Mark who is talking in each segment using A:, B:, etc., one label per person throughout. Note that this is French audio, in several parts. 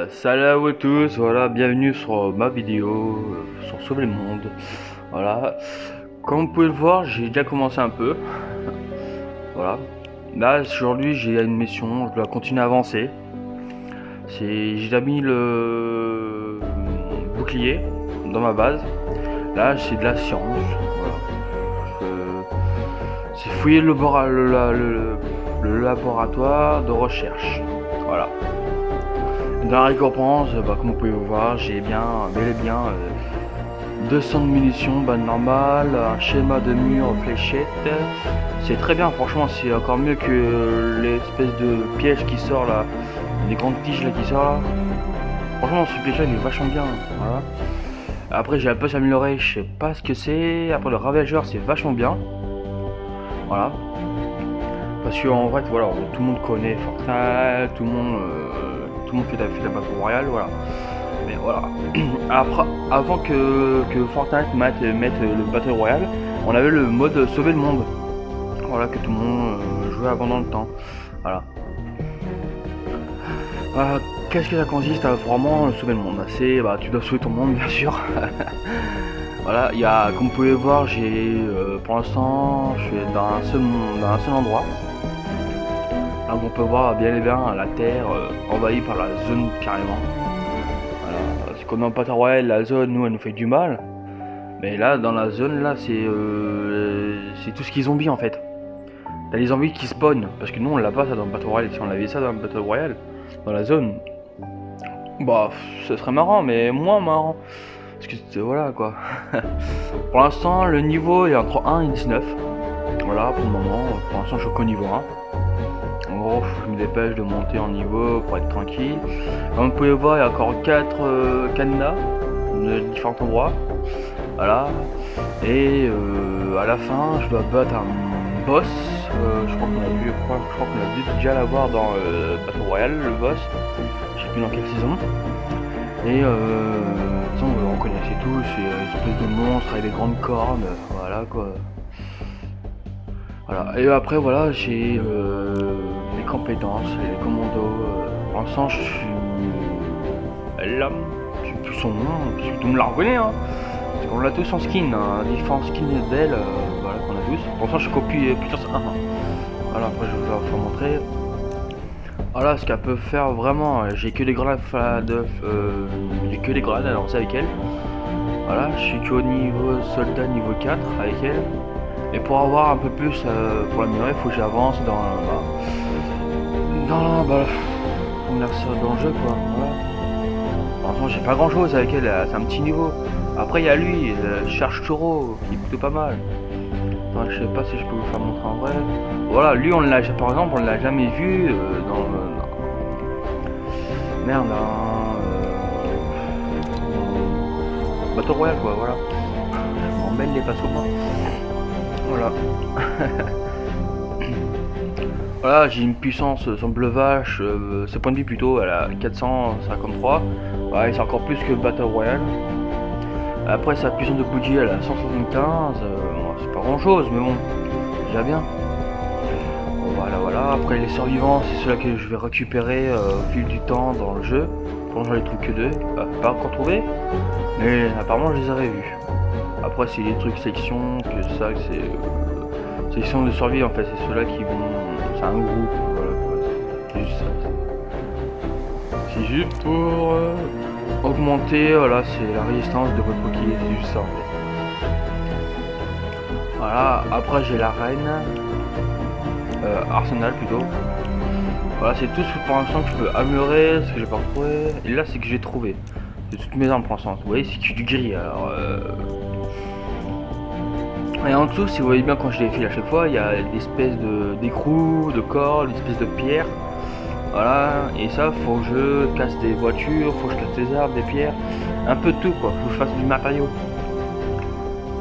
A: Salut à vous tous, voilà, bienvenue sur ma vidéo sur Sauver le monde. Voilà, comme vous pouvez le voir, j'ai déjà commencé un peu. Voilà, là aujourd'hui j'ai une mission, je dois continuer à avancer. J'ai déjà mis le bouclier dans ma base. Là c'est de la science. Voilà. C'est fouiller le laboratoire de recherche. Voilà. Dans la récompense, comme vous pouvez voir, j'ai bel et bien 200 de munitions, normale, un schéma de mur fléchette. C'est très bien, franchement, c'est encore mieux que l'espèce de piège qui sort là, des grandes tiges là qui sort là. Franchement, ce piège là il est vachement bien. Voilà. Après, j'ai un peu s'améliorer, je sais pas ce que c'est. Après, le ravageur c'est vachement bien. Voilà. Parce qu'en vrai, voilà, tout le monde connaît Fortnite, tout le monde fait la Battle Royale, voilà. Mais voilà. Après, avant que Fortnite mette le Battle Royale, on avait le mode sauver le monde. Voilà, que tout le monde jouait avant dans le temps. Voilà. Qu'est-ce que ça consiste à vraiment sauver le monde? C'est, tu dois sauver ton monde, bien sûr. Voilà, il y a, comme vous pouvez voir, j'ai pour l'instant, je suis dans un seul endroit. Là, on peut voir bien et bien la terre envahie par la zone carrément. Voilà. Parce qu'on dans Battle Royale, la zone, nous, elle nous fait du mal. Mais là, dans la zone, là, c'est tout ce qui est zombie en fait. T'as les zombies qui spawnent. Parce que nous, on l'a pas ça dans Battle Royale. Si on avait ça dans Battle Royale, dans la zone, ce serait marrant, mais moins marrant. Parce que voilà quoi. Pour l'instant, le niveau est entre 1 et 19. Voilà, pour le moment. Pour l'instant, je suis qu'au niveau 1. En gros, je me dépêche de monter en niveau pour être tranquille. Comme vous pouvez voir, il y a encore 4 cadenas de différents endroits. Voilà. Et à la fin, je dois battre un boss. Je crois qu'on a dû déjà l'avoir dans Battle Royale, le boss. Je sais plus dans quelle saison. Et on connaissait tous, c'est une espèce de monstre avec des grandes cornes. Voilà quoi. Voilà. Et après voilà, j'ai les compétences, les commandos. Pour l'instant, je suis là, je sais plus son nom, tout le monde la reconnaît hein. Parce qu'on l'a tous en skin, hein, différents skins d'elle, voilà qu'on a tous. Pour l'instant, je copie puissance 1. Voilà, après je vais vous montrer. Voilà ce qu'elle peut faire vraiment. J'ai que des grenades à lancer avec elle. Voilà, je suis qu'au niveau soldat niveau 4 avec elle. Et pour avoir un peu plus pour l'améliorer, il faut que j'avance dans le jeu quoi. Voilà. Pour l'instant j'ai pas grand chose avec elle, c'est un petit niveau. Après il y a lui, Cherche Choro, qui est plutôt pas mal. Attends, je sais pas si je peux vous faire montrer en vrai. Voilà, lui on l'a par exemple on l'a jamais vu merde Battle Royale quoi, voilà. Je m'emmêle les passes au moins. Voilà. Voilà, j'ai une puissance, son bleu vache, ses points de vie plutôt, elle a 453. Ouais, c'est encore plus que Battle Royale. Après sa puissance de bougie, elle a 175. C'est pas grand chose, mais bon, déjà bien. Voilà. Après les survivants, c'est ceux-là que je vais récupérer au fil du temps dans le jeu. Pour j'en ai trouvé que 2. Pas encore trouvé, mais apparemment je les avais vus. Après c'est les trucs section, que c'est section de survie en fait, c'est ceux-là qui vont. C'est un groupe, voilà quoi. C'est juste ça. C'est juste pour augmenter, voilà, c'est la résistance de votre bouclier, c'est juste ça en fait. Voilà, après j'ai la reine. Arsenal plutôt. Voilà, c'est tout pour l'instant que je peux améliorer, ce que j'ai pas retrouvé. Et là, c'est que j'ai trouvé. C'est toutes mes armes pour l'instant. Vous voyez, c'est que du gris. Alors, et en dessous, si vous voyez bien, quand je les file à chaque fois, il y a des espèces d'écrous, de corps, des espèces de pierres. Voilà, et ça, faut que je casse des voitures, faut que je casse des arbres, des pierres, un peu de tout quoi. Faut que je fasse du matériau.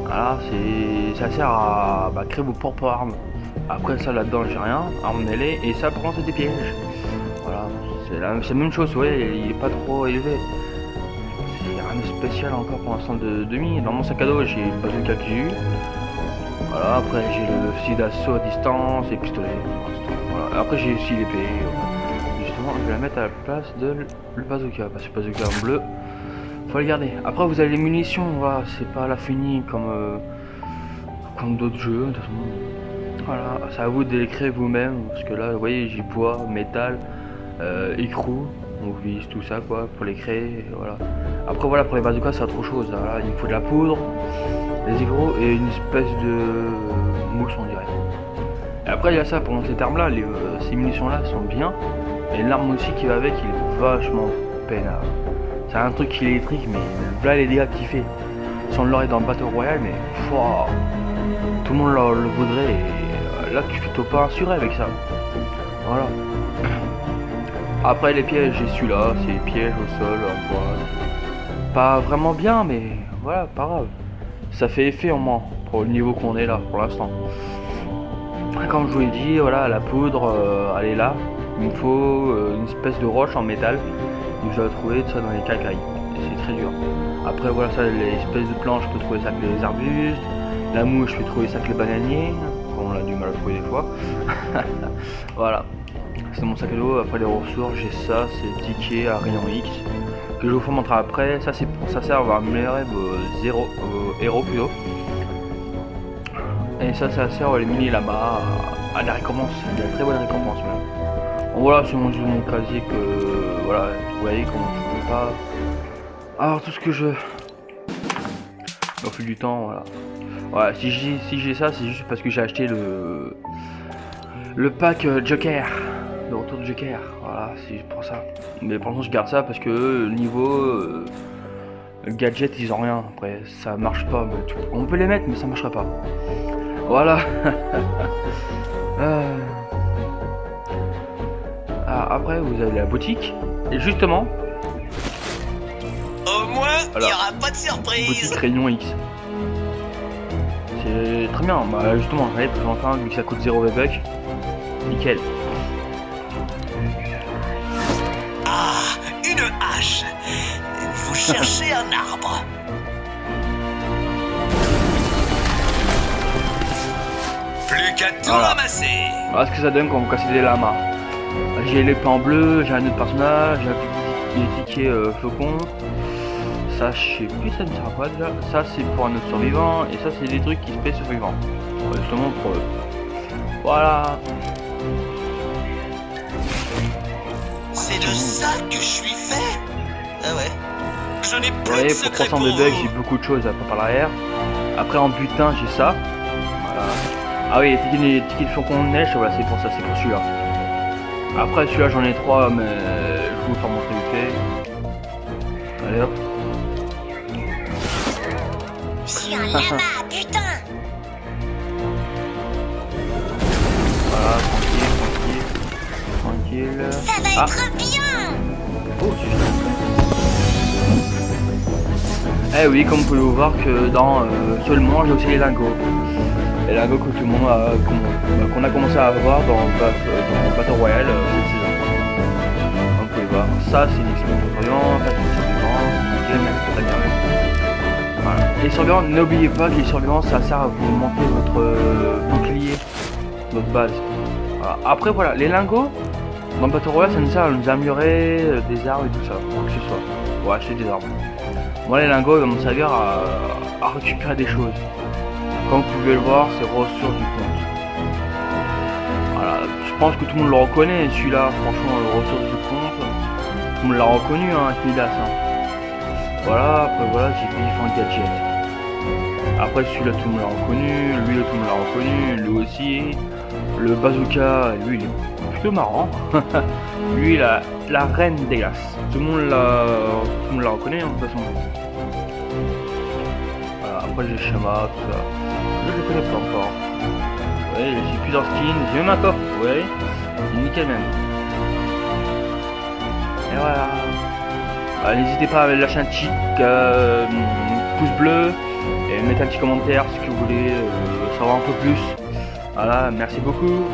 A: Voilà, ça sert à créer vos propres armes. Après ça là-dedans j'ai rien, arme mêlée, et ça par contre c'est des pièges. Voilà, c'est la même chose, vous voyez, il est pas trop élevé. Il n'y a rien de spécial encore pour l'instant de demi. Dans mon sac à dos j'ai le bazooka que j'ai eu. Voilà, après j'ai le fusil d'assaut à distance et pistolet. Voilà. Après j'ai aussi l'épée. Justement, vais la mettre à la place de le bazooka. Parce que le bazooka en bleu, faut le garder. Après vous avez les munitions, voilà, c'est pas la finie comme d'autres jeux. De toute façon, voilà, c'est à vous de les créer vous-même. Parce que là, vous voyez, j'ai bois, métal, écrou, on vise tout ça quoi pour les créer. Voilà. Après voilà, pour les bazookas c'est autre chose. Voilà, il faut de la poudre, des écrous et une espèce de mousse on dirait. Et après il y a ça, pendant ces armes là, ces munitions là sont bien. Et l'arme aussi qui va avec, il est vachement peinard. C'est un truc électrique, mais là les dégâts qu'il fait. Si on l'aurait dans le Battle Royale, mais wow, tout le monde le voudrait. Et là tu fais top 1 assuré avec ça. Voilà. Après les pièges, j'ai celui-là, c'est les pièges au sol, en bois. Pas vraiment bien, mais voilà, pas grave. Ça fait effet en moins pour le niveau qu'on est là pour l'instant. Comme je vous l'ai dit, voilà, la poudre, elle est là. Il me faut une espèce de roche en métal. Donc je dois trouver ça dans les cacailles. Et c'est très dur. Après voilà, ça, les espèces de planches, je peux trouver ça avec les arbustes. La mouche, je peux trouver ça avec les bananiers. On a du mal à trouver des fois. Voilà. C'est mon sac à dos. Après les ressources, j'ai ça, c'est ticket à rayon X. Que je vous montrer après. Ça c'est pour ça sert à améliorer vos héros plutôt. Et ça sert à les mini lamas à la récompense. Il y a de très bonnes récompenses même. Bon, voilà, c'est mon casier que voilà, vous voyez comment je peux pas avoir tout ce que je veux. Au fil du temps, voilà. Voilà, si j'ai ça, c'est juste parce que j'ai acheté le pack Joker. Le retour de Joker, voilà, c'est juste pour ça. Mais pour l'instant je garde ça parce que niveau gadget ils ont rien. Après ça marche pas, mais tout. On peut les mettre mais ça marchera pas. Voilà. Après vous avez la boutique. Et justement,
B: au moins il
A: voilà,
B: n'y aura pas de surprise.
A: boutique Rayon X. C'est très bien, bah justement j'avais présenté un vu que ça coûte 0 V-Bucks. Nickel.
B: Une hache. Vous cherchez un arbre. Plus qu'à tout
A: Voilà.
B: ramasser.
A: Voilà ce que ça donne quand vous cassez des lamas. J'ai l'épée en bleu, j'ai un autre personnage, j'ai un ticket flocon. Ça, je sais plus, ça ne sert à quoi déjà. Ça, c'est pour un autre survivant. Et ça, c'est des trucs qui se paient survivants. Justement pour eux. Voilà.
B: C'est de ça que je suis fait. Ah ouais. Je n'ai
A: Vous
B: plus
A: voyez,
B: de
A: pour
B: secret
A: 300
B: pour
A: de bugs,
B: vous.
A: j'ai beaucoup de choses à par l'arrière. Après, en butin, j'ai ça. Voilà. Ah oui, les tickets de flocon de neige, voilà, c'est pour ça, c'est pour celui-là. Après, celui-là, j'en ai 3, mais je vous faire montrer vite fait. Allez hop.
C: Je suis un lama, putain!
A: Voilà, tranquille.
C: Ça va être bien!
A: Oh, eh oui, comme vous pouvez le voir que dans seulement j'ai aussi les lingots. Les lingots que tout le monde a, qu'on a commencé à avoir dans Battle Royale cette saison. Comme vous pouvez voir, ça c'est une expérience survivante, ça c'est une survivance, nickel, même très bien même. Voilà. Les survivants, n'oubliez pas que les survivants ça sert à vous monter votre bouclier, votre base. Voilà. Après voilà, les lingots, dans Battle Royale ça nous sert à nous améliorer des armes et tout ça, quoi que ce soit, pour acheter des armes. Moi les lingots ils vont me servir à récupérer des choses. Comme vous pouvez le voir, c'est ressources du compte. Voilà, je pense que tout le monde le reconnaît celui-là, franchement le ressources du compte. Tout le monde l'a reconnu hein, avec Midas. Hein. Voilà, après voilà, j'ai différents gadgets. Après celui-là tout le monde l'a reconnu, lui tout le monde l'a reconnu, lui aussi. Le bazooka, lui il est plutôt marrant. Lui la reine des glaces. Tout le monde la reconnaît hein, de toute façon. Voilà, après j'ai le schéma, tout ça. Je le connais pas encore. Ouais, j'ai plusieurs skins, j'ai même un coffre, ouais. C'est nickel même. Et voilà. N'hésitez pas à lâcher un petit pouce bleu et mettre un petit commentaire si vous voulez savoir un peu plus. Voilà, merci beaucoup.